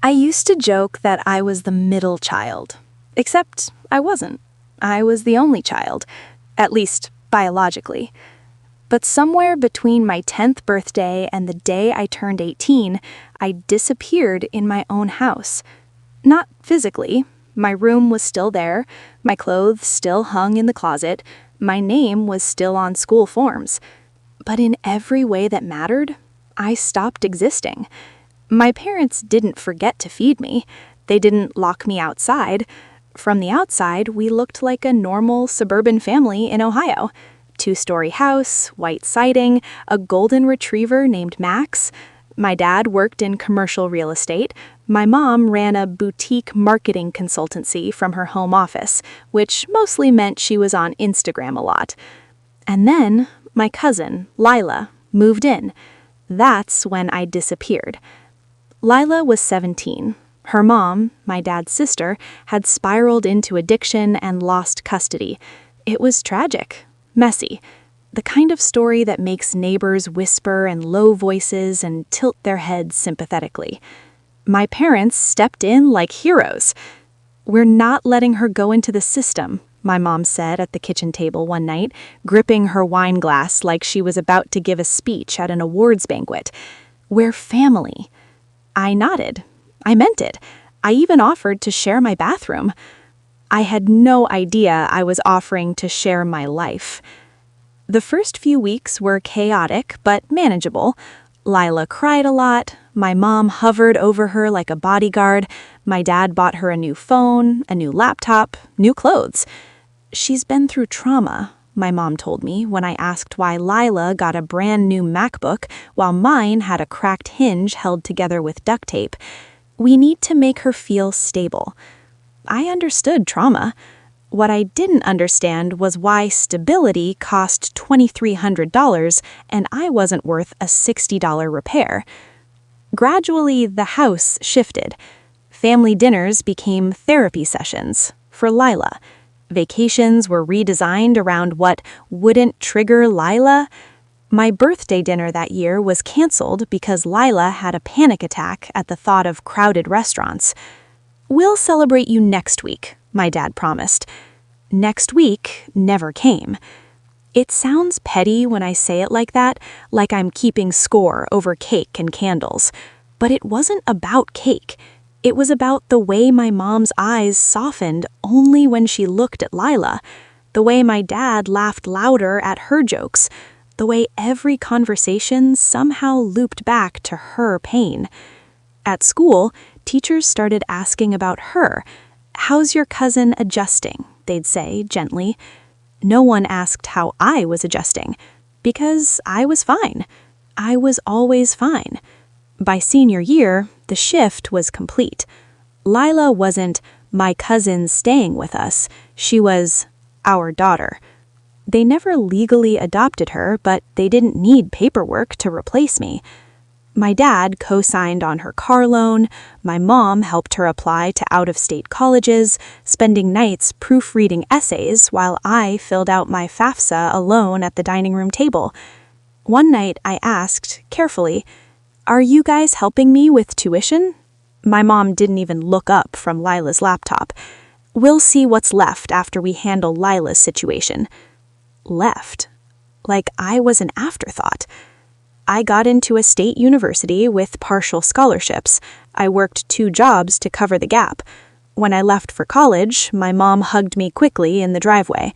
I used to joke that I was the middle child. Except I wasn't. I was the only child, at least biologically. But somewhere between my 10th birthday and the day I turned 18, I disappeared in my own house. Not physically. My room was still there, my clothes still hung in the closet, my name was still on school forms. But in every way that mattered, I stopped existing. My parents didn't forget to feed me. They didn't lock me outside. From the outside, we looked like a normal suburban family in Ohio. 2-story house, white siding, a golden retriever named Max. My dad worked in commercial real estate. My mom ran a boutique marketing consultancy from her home office, which mostly meant she was on Instagram a lot. And then my cousin, Lila, moved in. That's when I disappeared. Lila was 17. Her mom, my dad's sister, had spiraled into addiction and lost custody. It was tragic, messy. The kind of story that makes neighbors whisper in low voices and tilt their heads sympathetically. My parents stepped in like heroes. "We're not letting her go into the system," my mom said at the kitchen table one night, gripping her wine glass like she was about to give a speech at an awards banquet. "We're family." I nodded. I meant it. I even offered to share my bathroom. I had no idea I was offering to share my life. The first few weeks were chaotic but manageable. Lila cried a lot, my mom hovered over her like a bodyguard, my dad bought her a new phone, a new laptop, new clothes. "She's been through trauma," my mom told me when I asked why Lila got a brand new MacBook while mine had a cracked hinge held together with duct tape. "We need to make her feel stable." I understood trauma. What I didn't understand was why stability cost $2,300 and I wasn't worth a $60 repair. Gradually, the house shifted. Family dinners became therapy sessions for Lila. Vacations were redesigned around what wouldn't trigger Lila. My birthday dinner that year was canceled because Lila had a panic attack at the thought of crowded restaurants. "We'll celebrate you next week," my dad promised. Next week never came. It sounds petty when I say it like that, like I'm keeping score over cake and candles. But it wasn't about cake. It was about the way my mom's eyes softened only when she looked at Lila, the way my dad laughed louder at her jokes, the way every conversation somehow looped back to her pain. At school, teachers started asking about her. "How's your cousin adjusting?" they'd say gently. No one asked how I was adjusting, because I was fine. I was always fine. By senior year, the shift was complete. Lila wasn't my cousin staying with us. She was our daughter. They never legally adopted her, but they didn't need paperwork to replace me. My dad co-signed on her car loan, my mom helped her apply to out-of-state colleges, spending nights proofreading essays while I filled out my FAFSA alone at the dining room table. One night I asked, carefully, "Are you guys helping me with tuition?" My mom didn't even look up from Lila's laptop. "We'll see what's left after we handle Lila's situation." Left. Like I was an afterthought. I got into a state university with partial scholarships. I worked 2 jobs to cover the gap. When I left for college, my mom hugged me quickly in the driveway.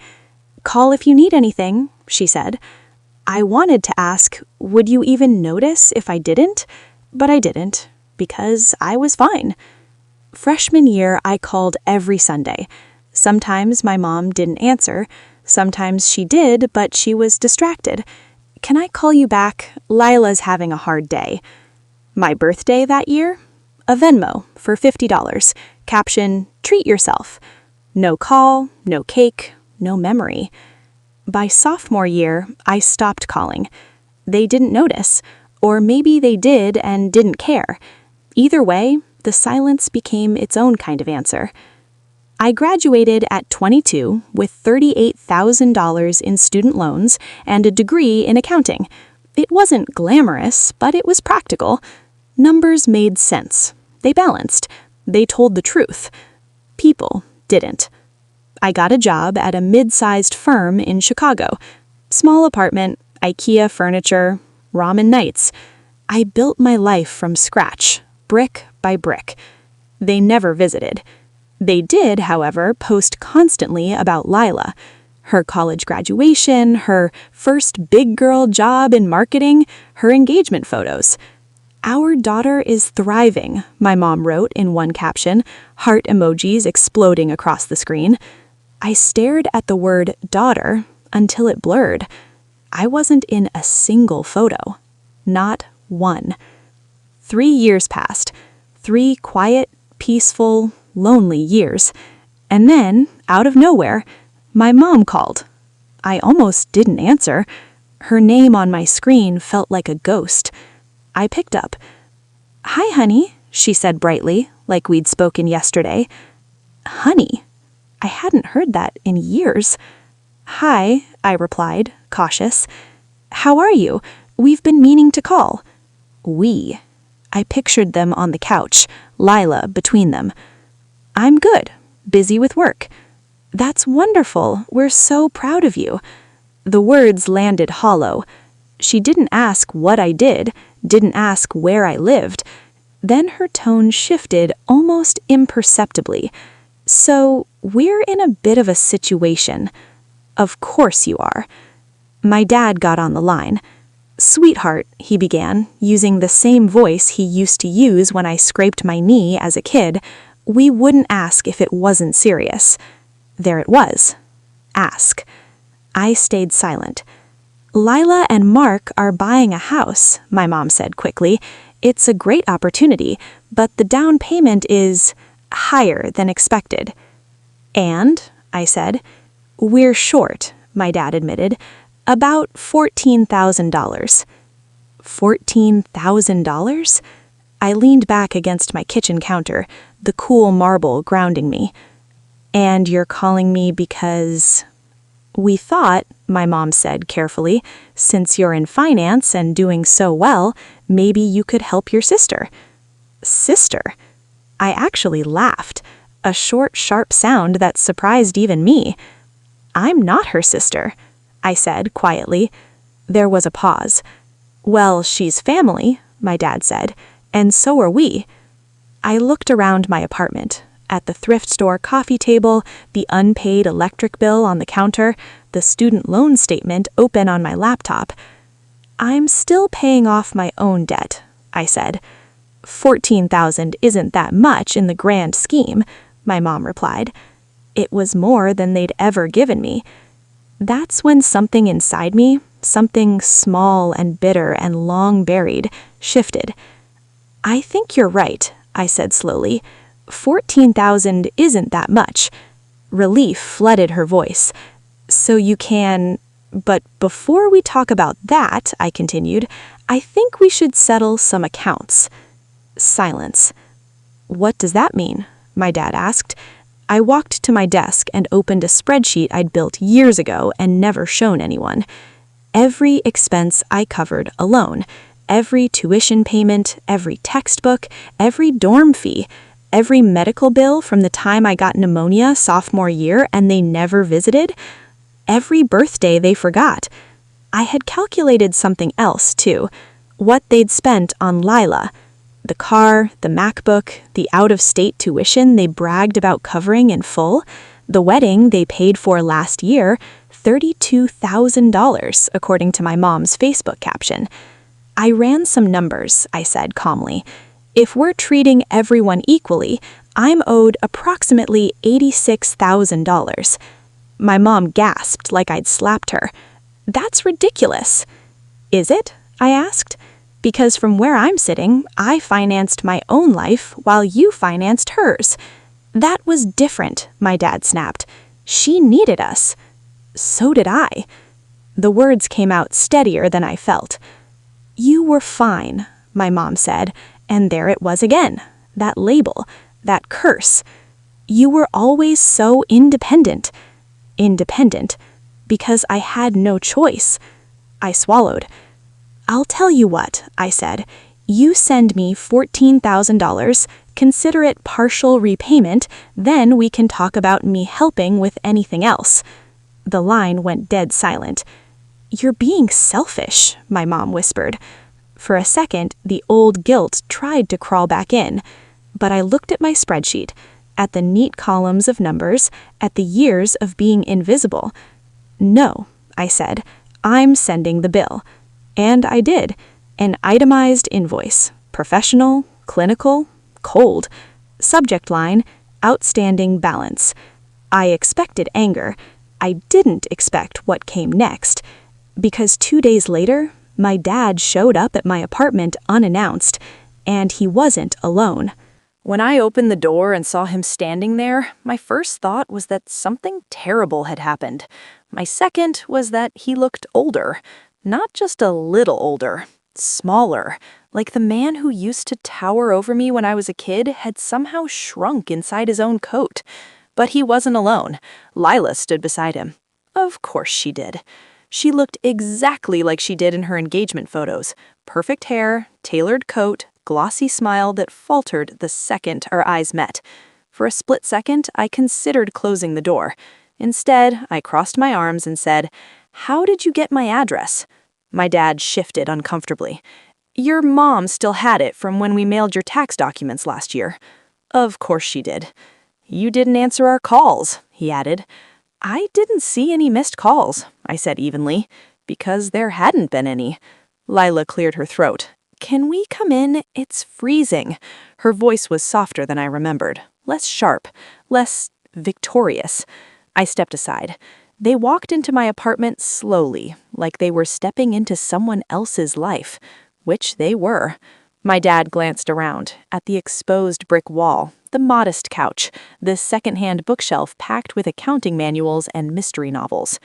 "Call if you need anything," she said. I wanted to ask, would you even notice if I didn't? But I didn't, because I was fine. Freshman year, I called every Sunday. Sometimes my mom didn't answer. Sometimes she did, but she was distracted. "Can I call you back? Lila's having a hard day." My birthday that year? A Venmo for $50. Caption, "Treat yourself." No call, no cake, no memory. By sophomore year, I stopped calling. They didn't notice, or maybe they did and didn't care. Either way, the silence became its own kind of answer. I graduated at 22 with $38,000 in student loans and a degree in accounting. It wasn't glamorous, but it was practical. Numbers made sense. They balanced. They told the truth. People didn't. I got a job at a mid-sized firm in Chicago. Small apartment, IKEA furniture, ramen nights. I built my life from scratch, brick by brick. They never visited. They did, however, post constantly about Lila. Her college graduation, her first big girl job in marketing, her engagement photos. "Our daughter is thriving," my mom wrote in one caption, heart emojis exploding across the screen. I stared at the word daughter until it blurred. I wasn't in a single photo. Not one. 3 years passed. 3 quiet, peaceful, lonely years. And then, out of nowhere, my mom called. I almost didn't answer. Her name on my screen felt like a ghost. I picked up. "Hi, honey," she said brightly, like we'd spoken yesterday. Honey? I hadn't heard that in years. "Hi," I replied, cautious. "How are you? We've been meaning to call." We. I pictured them on the couch, Lila between them. "I'm good. Busy with work." "That's wonderful. We're so proud of you." The words landed hollow. She didn't ask what I did, didn't ask where I lived. Then her tone shifted almost imperceptibly. "So, we're in a bit of a situation." "Of course you are." My dad got on the line. "Sweetheart," he began, using the same voice he used to use when I scraped my knee as a kid, "we wouldn't ask if it wasn't serious." There it was. Ask. I stayed silent. "Lila and Mark are buying a house," my mom said quickly. "It's a great opportunity, but the down payment is higher than expected." "And?" I said. "We're short," my dad admitted. "About $14,000. $14,000? I leaned back against my kitchen counter, the cool marble grounding me. "And you're calling me because—" "We thought," my mom said carefully, "since you're in finance and doing so well, maybe you could help your sister." Sister? I actually laughed, a short, sharp sound that surprised even me. "I'm not her sister," I said quietly. There was a pause. "Well, she's family," my dad said, "and so are we." I looked around my apartment, at the thrift store coffee table, the unpaid electric bill on the counter, the student loan statement open on my laptop. "I'm still paying off my own debt," I said. "14,000 isn't that much in the grand scheme," my mom replied. It was more than they'd ever given me. That's when something inside me, something small and bitter and long buried, shifted. "I think you're right," I said slowly. "14,000 isn't that much." Relief flooded her voice. "So you can—" "But before we talk about that," I continued, "I think we should settle some accounts." Silence. "What does that mean?" my dad asked. I walked to my desk and opened a spreadsheet I'd built years ago and never shown anyone. Every expense I covered alone. Every tuition payment, every textbook, every dorm fee, every medical bill from the time I got pneumonia sophomore year and they never visited, every birthday they forgot. I had calculated something else, too. What they'd spent on Lila. The car, the MacBook, the out-of-state tuition they bragged about covering in full, the wedding they paid for last year, $32,000, according to my mom's Facebook caption. I ran some numbers, I said calmly. If we're treating everyone equally, I'm owed approximately $86,000. My mom gasped like I'd slapped her. "That's ridiculous." "Is it?" I asked. "Because from where I'm sitting, I financed my own life while you financed hers." "That was different," my dad snapped. "She needed us." "So did I." The words came out steadier than I felt. "You were fine," my mom said, and there it was again, that label, that curse. "You were always so independent." Independent, because I had no choice. I swallowed. "I'll tell you what," I said. "You send me $14,000, consider it partial repayment, then we can talk about me helping with anything else." The line went dead silent. "You're being selfish," my mom whispered. For a second, the old guilt tried to crawl back in, but I looked at my spreadsheet, at the neat columns of numbers, at the years of being invisible. "No," I said, "I'm sending the bill." And I did. An itemized invoice. Professional, clinical, cold. Subject line, outstanding balance. I expected anger. I didn't expect what came next. Because 2 days later, my dad showed up at my apartment unannounced, and he wasn't alone. When I opened the door and saw him standing there, my first thought was that something terrible had happened. My second was that he looked older. Not just a little older, smaller, like the man who used to tower over me when I was a kid had somehow shrunk inside his own coat. But he wasn't alone. Lila stood beside him. Of course she did. She looked exactly like she did in her engagement photos. Perfect hair, tailored coat, glossy smile that faltered the second our eyes met. For a split second, I considered closing the door. Instead, I crossed my arms and said, "How did you get my address?" My dad shifted uncomfortably. "Your mom still had it from when we mailed your tax documents last year." Of course she did. "You didn't answer our calls," he added. "I didn't see any missed calls," I said evenly, "because there hadn't been any." Lila cleared her throat. "Can we come in? It's freezing." Her voice was softer than I remembered, less sharp, less victorious. I stepped aside. They walked into my apartment slowly, like they were stepping into someone else's life, which they were. My dad glanced around, at the exposed brick wall, the modest couch, the second-hand bookshelf packed with accounting manuals and mystery novels.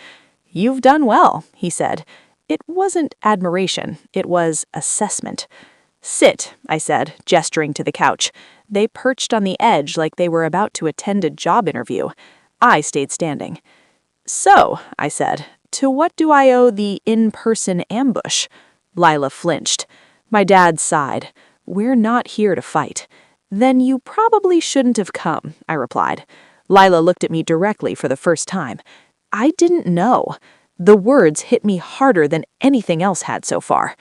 "You've done well," he said. It wasn't admiration, it was assessment. "Sit," I said, gesturing to the couch. They perched on the edge like they were about to attend a job interview. I stayed standing. "So," I said, "to what do I owe the in-person ambush?" Lila flinched. My dad sighed. "We're not here to fight." "Then you probably shouldn't have come," I replied. Lila looked at me directly for the first time. I didn't know. The words hit me harder than anything else had so far.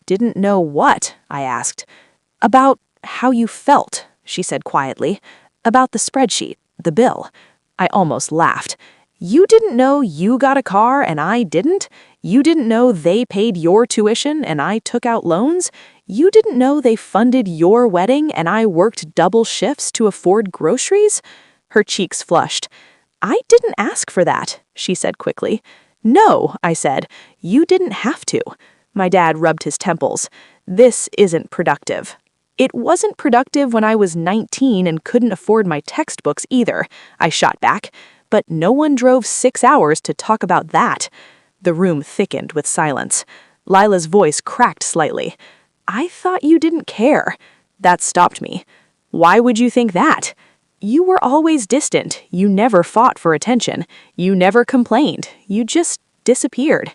"Didn't know what?" I asked. "About how you felt," she said quietly. "About the spreadsheet, the bill." I almost laughed. "You didn't know you got a car and I didn't? You didn't know they paid your tuition and I took out loans? You didn't know they funded your wedding and I worked double shifts to afford groceries?" Her cheeks flushed. "I didn't ask for that," she said quickly. "No," I said, "you didn't have to." My dad rubbed his temples. "This isn't productive." "It wasn't productive when I was 19 and couldn't afford my textbooks either," I shot back. "But no one drove 6 hours to talk about that." The room thickened with silence. Lila's voice cracked slightly. "I thought you didn't care." That stopped me. "Why would you think that?" "You were always distant. You never fought for attention. You never complained. You just disappeared."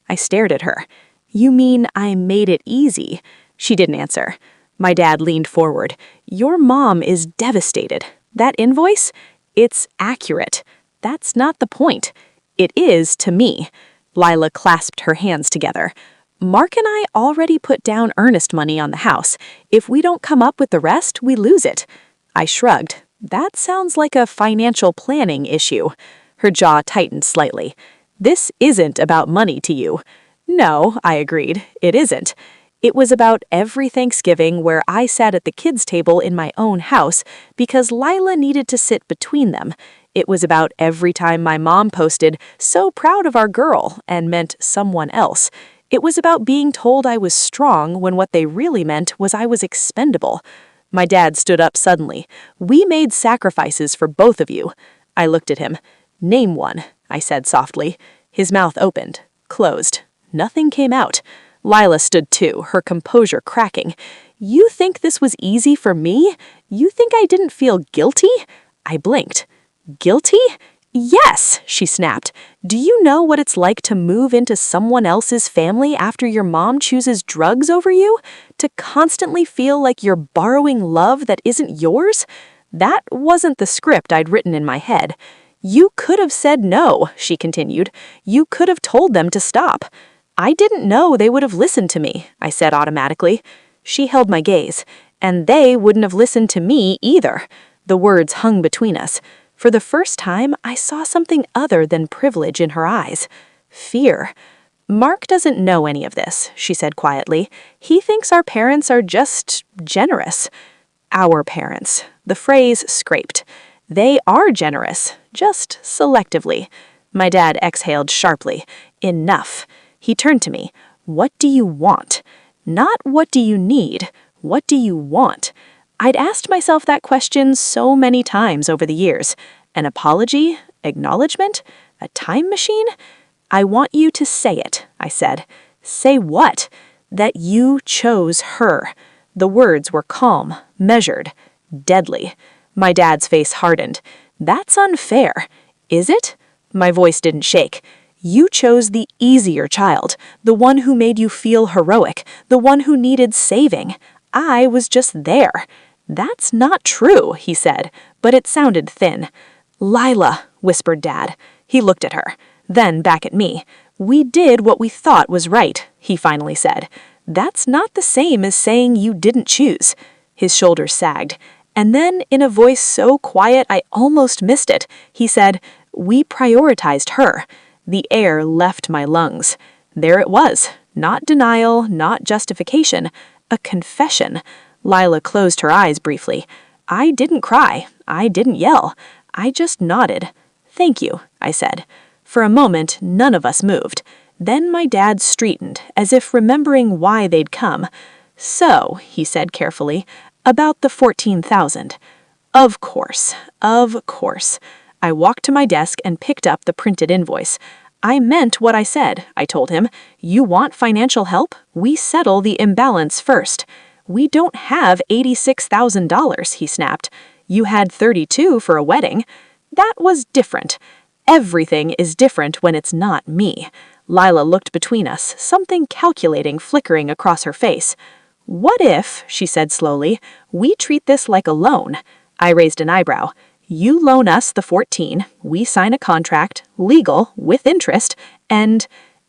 I stared at her. "You mean I made it easy?" She didn't answer. My dad leaned forward. "Your mom is devastated. That invoice? It's accurate. That's not the point. It is to me." Lila clasped her hands together. "Mark and I already put down earnest money on the house. If we don't come up with the rest, we lose it." I shrugged. "That sounds like a financial planning issue." Her jaw tightened slightly. "This isn't about money to you." "No," I agreed, "it isn't." It was about every Thanksgiving where I sat at the kids' table in my own house because Lila needed to sit between them. It was about every time my mom posted, "So proud of our girl," and meant someone else. It was about being told I was strong when what they really meant was I was expendable. My dad stood up suddenly. "We made sacrifices for both of you." I looked at him. "Name one," I said softly. His mouth opened, closed. Nothing came out. Lila stood too, her composure cracking. "You think this was easy for me? You think I didn't feel guilty?" I blinked. "Guilty?" "Yes," she snapped. "Do you know what it's like to move into someone else's family after your mom chooses drugs over you? to constantly feel like you're borrowing love that isn't yours? That wasn't the script I'd written in my head. You could have said no, she continued. You could have told them to stop. I didn't know they would have listened to me, I said automatically. She held my gaze, and they wouldn't have listened to me either. The words hung between us. For the first time, I saw something other than privilege in her eyes. Fear. Mark doesn't know any of this, she said quietly. He thinks our parents are just generous. Our parents. The phrase scraped. They are generous, just selectively. My dad exhaled sharply. Enough. He turned to me. What do you want? Not what do you need. What do you want? I'd asked myself that question so many times over the years. An apology? Acknowledgement? A time machine? I want you to say it, I said. Say what? That you chose her. The words were calm, measured, deadly. My dad's face hardened. That's unfair. Is it? My voice didn't shake. You chose the easier child, the one who made you feel heroic, the one who needed saving. I was just there. That's not true, he said, but it sounded thin. Lila, whispered Dad. He looked at her, then back at me. We did what we thought was right, he finally said. That's not the same as saying you didn't choose. His shoulders sagged. And then, in a voice so quiet I almost missed it, he said, we prioritized her. The air left my lungs. There it was. Not denial, not justification. A confession. Lila closed her eyes briefly. I didn't cry. I didn't yell. I just nodded. Thank you, I said. For a moment, none of us moved. Then my dad straightened, as if remembering why they'd come. So, he said carefully, about the 14,000. Of course. I walked to my desk and picked up the printed invoice. I meant what I said, I told him. You want financial help? We settle the imbalance first. We don't have $86,000, he snapped. You had 32 for a wedding. That was different. Everything is different when it's not me. Lila looked between us, something calculating flickering across her face. What if, she said slowly, we treat this like a loan? I raised an eyebrow. You loan us the 14, we sign a contract, legal, with interest, and,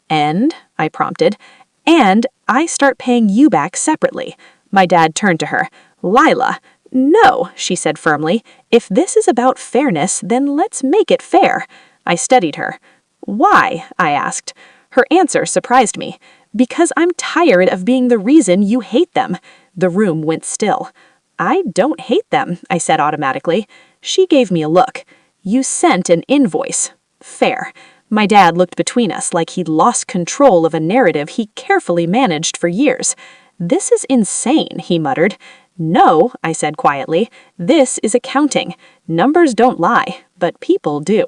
I prompted, and I start paying you back separately. My dad turned to her. Lila, no, she said firmly. If this is about fairness, then let's make it fair. I studied her. Why? I asked. Her answer surprised me. Because I'm tired of being the reason you hate them. The room went still. I don't hate them, I said automatically. She gave me a look. You sent an invoice. Fair. My dad looked between us like he'd lost control of a narrative he carefully managed for years. This is insane, he muttered. No, I said quietly. This is accounting. Numbers don't lie, but people do.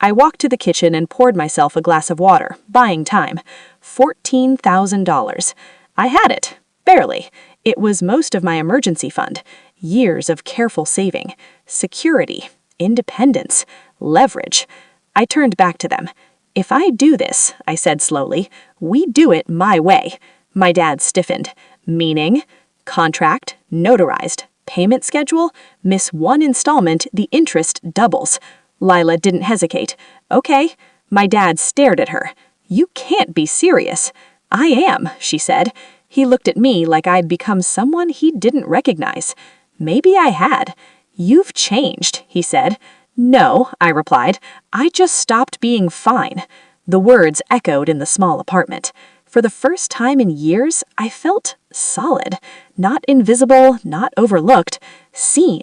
I walked to the kitchen and poured myself a glass of water, buying time. $14,000. I had it. Barely. It was most of my emergency fund. Years of careful saving. Security. Independence. Leverage. I turned back to them. If I do this, I said slowly, we do it my way. My dad stiffened. Meaning? Contract. Notarized. Payment schedule. Miss one installment, the interest doubles. Lila didn't hesitate. Okay. My dad stared at her. You can't be serious. I am, she said. He looked at me like I'd become someone he didn't recognize. Maybe I had. You've changed, he said. No, I replied. I just stopped being fine. The words echoed in the small apartment. For the first time in years, I felt solid. Not invisible, not overlooked. Seen.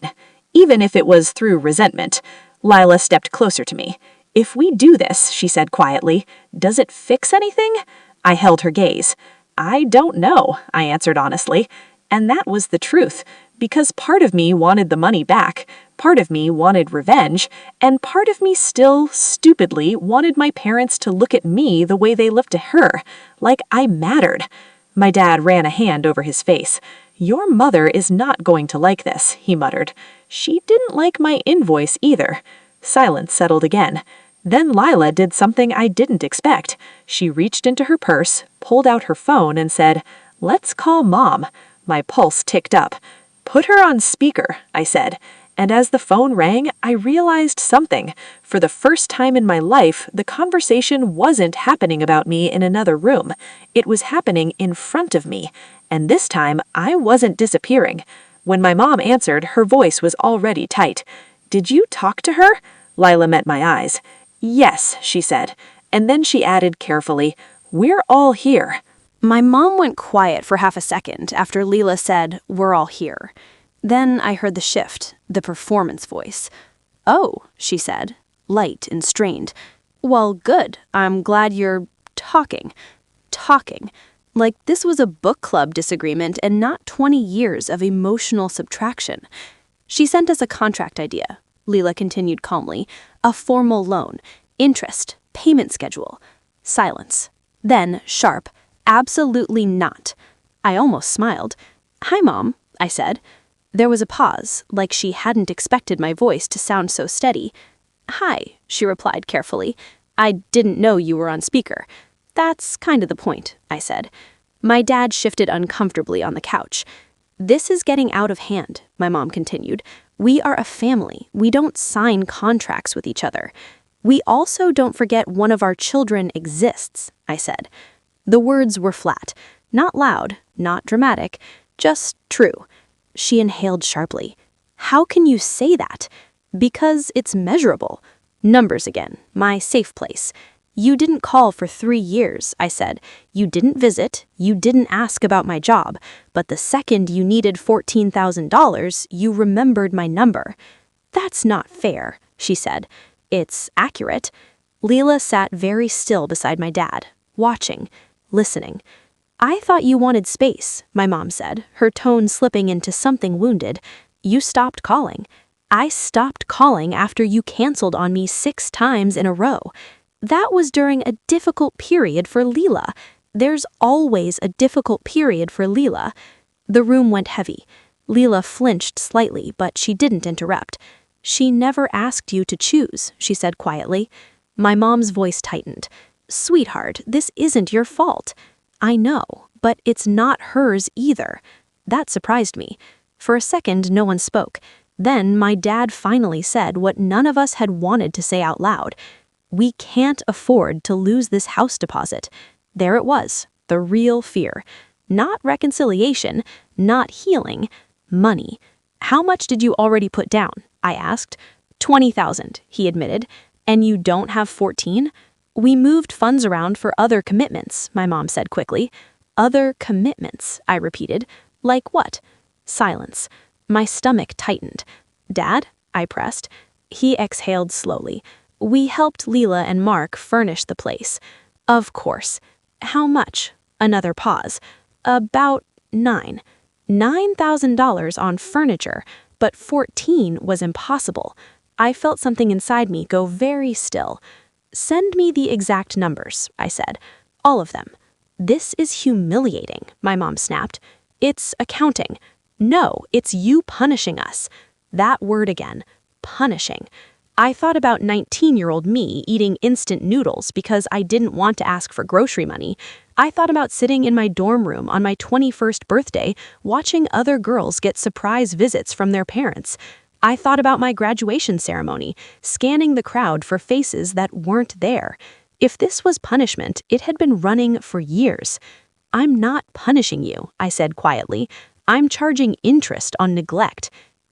Even if it was through resentment. Lila stepped closer to me. If we do this, she said quietly, does it fix anything? I held her gaze. I don't know, I answered honestly. And that was the truth, because part of me wanted the money back, part of me wanted revenge, and part of me still, stupidly, wanted my parents to look at me the way they looked at her, like I mattered. My dad ran a hand over his face. Your mother is not going to like this, he muttered. She didn't like my invoice either. Silence settled again. Then Lila did something I didn't expect. She reached into her purse, pulled out her phone, and said, Let's call Mom. My pulse ticked up. "Put her on speaker," I said. And as the phone rang, I realized something. For the first time in my life, the conversation wasn't happening about me in another room. It was happening in front of me. And this time, I wasn't disappearing. When my mom answered, her voice was already tight. "Did you talk to her?" Lila met my eyes. "Yes," she said. And then she added carefully, "We're all here." My mom went quiet for half a second after Leela said, "We're all here." Then I heard the shift, the performance voice. "Oh," she said, light and strained. "Well, good. I'm glad you're talking. Talking. Like this was a book club disagreement and not 20 years of emotional subtraction." "She sent us a contract idea," Leela continued calmly. "A formal loan, interest, payment schedule." Silence. Then, sharp, "Absolutely not." I almost smiled. "Hi, Mom," I said. There was a pause, like she hadn't expected my voice to sound so steady. "Hi," she replied carefully. "I didn't know you were on speaker." "That's kind of the point," I said. My dad shifted uncomfortably on the couch. "This is getting out of hand," my mom continued. "We are a family. We don't sign contracts with each other. We also don't forget one of our children exists," I said. The words were flat, not loud, not dramatic, just true. She inhaled sharply. "How can you say that?" "Because it's measurable. Numbers again, my safe place. You didn't call for 3 years," I said. "You didn't visit, you didn't ask about my job, but the second you needed $14,000, you remembered my number." "That's not fair," she said. "It's accurate." Leela sat very still beside my dad, watching, listening. "I thought you wanted space," my mom said, her tone slipping into something wounded. "You stopped calling." "I stopped calling after you canceled on me 6 times in a row." "That was during a difficult period for Leela." "There's always a difficult period for Leela." The room went heavy. Leela flinched slightly, but she didn't interrupt. "She never asked you to choose," she said quietly. My mom's voice tightened. "Sweetheart, this isn't your fault." "I know, but it's not hers either." That surprised me. For a second, no one spoke. Then my dad finally said what none of us had wanted to say out loud. "We can't afford to lose this house deposit." There it was, the real fear. Not reconciliation, not healing, money. "How much did you already put down?" I asked. 20,000, he admitted. "And you don't have 14? "We moved funds around for other commitments," my mom said quickly. "Other commitments," I repeated. "Like what?" Silence. My stomach tightened. "Dad?" I pressed. He exhaled slowly. "We helped Leela and Mark furnish the place." "Of course." "How much?" Another pause. "About 9. $9,000 on furniture, but 14 was impossible." I felt something inside me go very still. "Send me the exact numbers," I said. "All of them." "This is humiliating," my mom snapped. "It's accounting." "No, it's you punishing us." That word again. Punishing. I thought about 19-year-old me eating instant noodles because I didn't want to ask for grocery money. I thought about sitting in my dorm room on my 21st birthday watching other girls get surprise visits from their parents. I thought about my graduation ceremony, scanning the crowd for faces that weren't there. If this was punishment, it had been running for years. "I'm not punishing you," I said quietly. "I'm charging interest on neglect."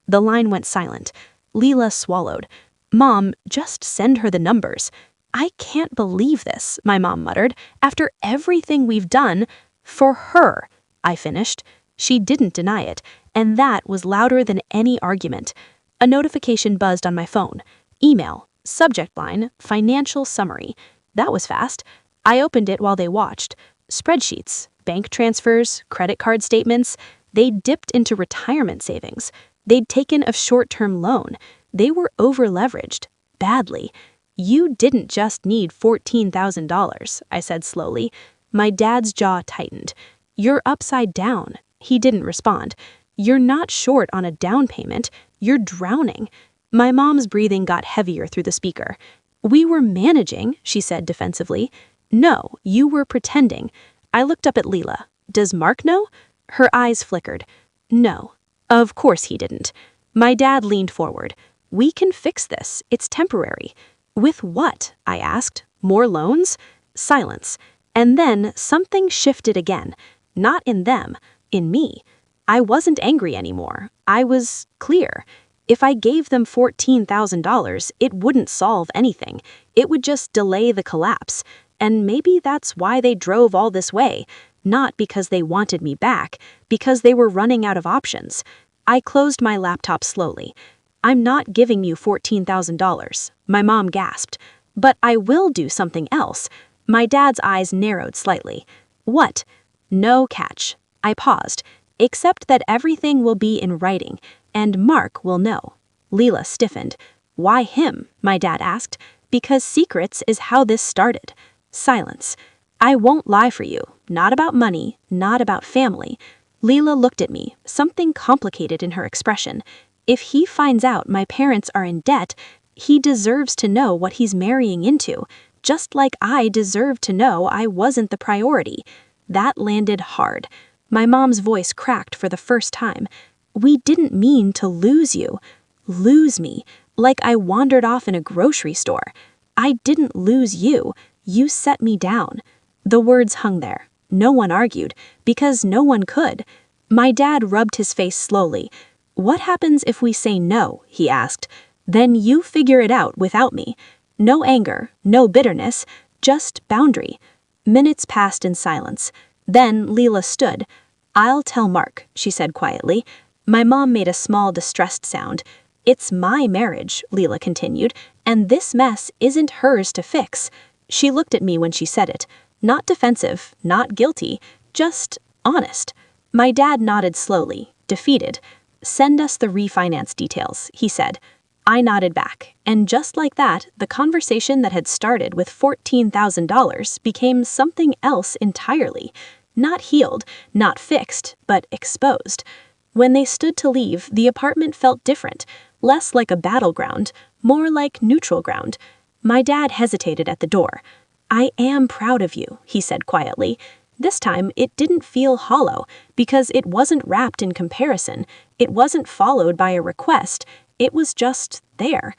The line went silent. Leela swallowed. "Mom, just send her the numbers." "I can't believe this," my mom muttered. "After everything we've done for her," I finished. She didn't deny it, and that was louder than any argument. A notification buzzed on my phone. Email, subject line, financial summary. That was fast. I opened it while they watched. Spreadsheets, bank transfers, credit card statements. They'd dipped into retirement savings. They'd taken a short-term loan. They were over-leveraged. Badly. "You didn't just need $14,000, I said slowly. My dad's jaw tightened. "You're upside down." He didn't respond. "You're not short on a down payment. You're drowning." My mom's breathing got heavier through the speaker. "We were managing," she said defensively. "No, you were pretending." I looked up at Leela. "Does Mark know?" Her eyes flickered. No, of course he didn't. My dad leaned forward. We can fix this. It's temporary. With what? I asked. More loans? Silence. And then something shifted again. Not in them, in me. I wasn't angry anymore. I was clear. If I gave them $14,000, it wouldn't solve anything. It would just delay the collapse. And maybe that's why they drove all this way. Not because they wanted me back, because they were running out of options. I closed my laptop slowly. I'm not giving you $14,000, my mom gasped. But I will do something else. My dad's eyes narrowed slightly. What? No catch. I paused. Except that everything will be in writing, and Mark will know. Leela stiffened. Why him? My dad asked. Because secrets is how this started. Silence. I won't lie for you. Not about money, not about family. Leela looked at me, something complicated in her expression. If he finds out my parents are in debt, he deserves to know what he's marrying into, just like I deserve to know I wasn't the priority. That landed hard. My mom's voice cracked for the first time. We didn't mean to lose you. Lose me, like I wandered off in a grocery store. I didn't lose you. You set me down. The words hung there. No one argued, because no one could. My dad rubbed his face slowly. What happens if we say no? He asked. Then you figure it out without me. No anger, no bitterness, just boundary. Minutes passed in silence. Then Leela stood. I'll tell Mark, she said quietly. My mom made a small distressed sound. It's my marriage, Leela continued, and this mess isn't hers to fix. She looked at me when she said it. Not defensive, not guilty, just honest. My dad nodded slowly, defeated. Send us the refinance details, he said. I nodded back, and just like that, the conversation that had started with $14,000 became something else entirely. Not healed, not fixed, but exposed. When they stood to leave, the apartment felt different, less like a battleground, more like neutral ground. My dad hesitated at the door. I am proud of you, he said quietly. This time, it didn't feel hollow, because it wasn't wrapped in comparison. It wasn't followed by a request. It was just there.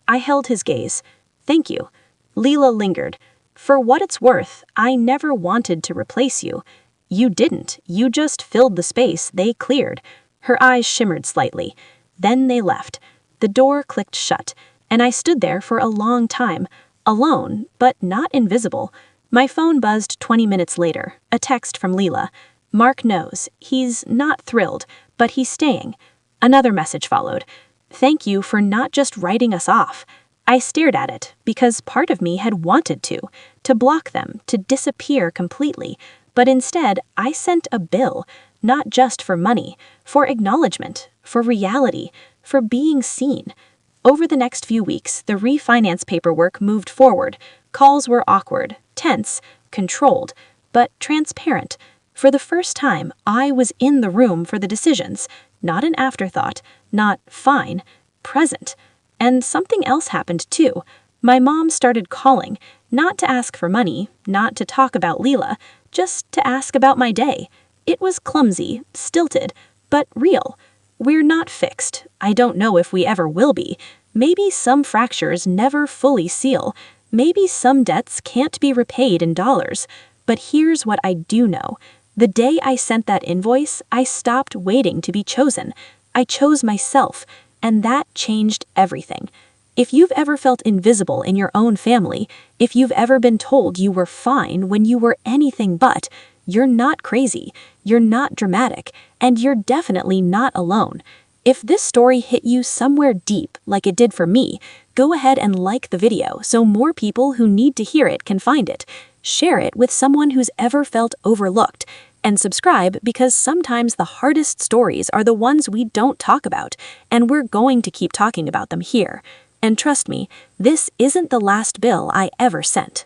I held his gaze. Thank you. Leela lingered. For what it's worth, I never wanted to replace you. You didn't. You just filled the space they cleared. Her eyes shimmered slightly. Then they left. The door clicked shut, and I stood there for a long time, alone, but not invisible. My phone buzzed 20 minutes later, a text from Leela. Mark knows. He's not thrilled, but he's staying. Another message followed. Thank you for not just writing us off. I stared at it, because part of me had wanted to block them, to disappear completely. But instead, I sent a bill, not just for money, for acknowledgement, for reality, for being seen. Over the next few weeks, the refinance paperwork moved forward. Calls were awkward, tense, controlled, but transparent. For the first time, I was in the room for the decisions, not an afterthought, not fine, present. And something else happened too. My mom started calling, not to ask for money, not to talk about Leela, just to ask about my day. It was clumsy, stilted, but real. We're not fixed. I don't know if we ever will be. Maybe some fractures never fully seal. Maybe some debts can't be repaid in dollars. But here's what I do know. The day I sent that invoice, I stopped waiting to be chosen. I chose myself, and that changed everything. If you've ever felt invisible in your own family, if you've ever been told you were fine when you were anything but, you're not crazy, you're not dramatic, and you're definitely not alone. If this story hit you somewhere deep, like it did for me, go ahead and like the video so more people who need to hear it can find it. Share it with someone who's ever felt overlooked. And subscribe because sometimes the hardest stories are the ones we don't talk about, and we're going to keep talking about them here. And trust me, this isn't the last bill I ever sent.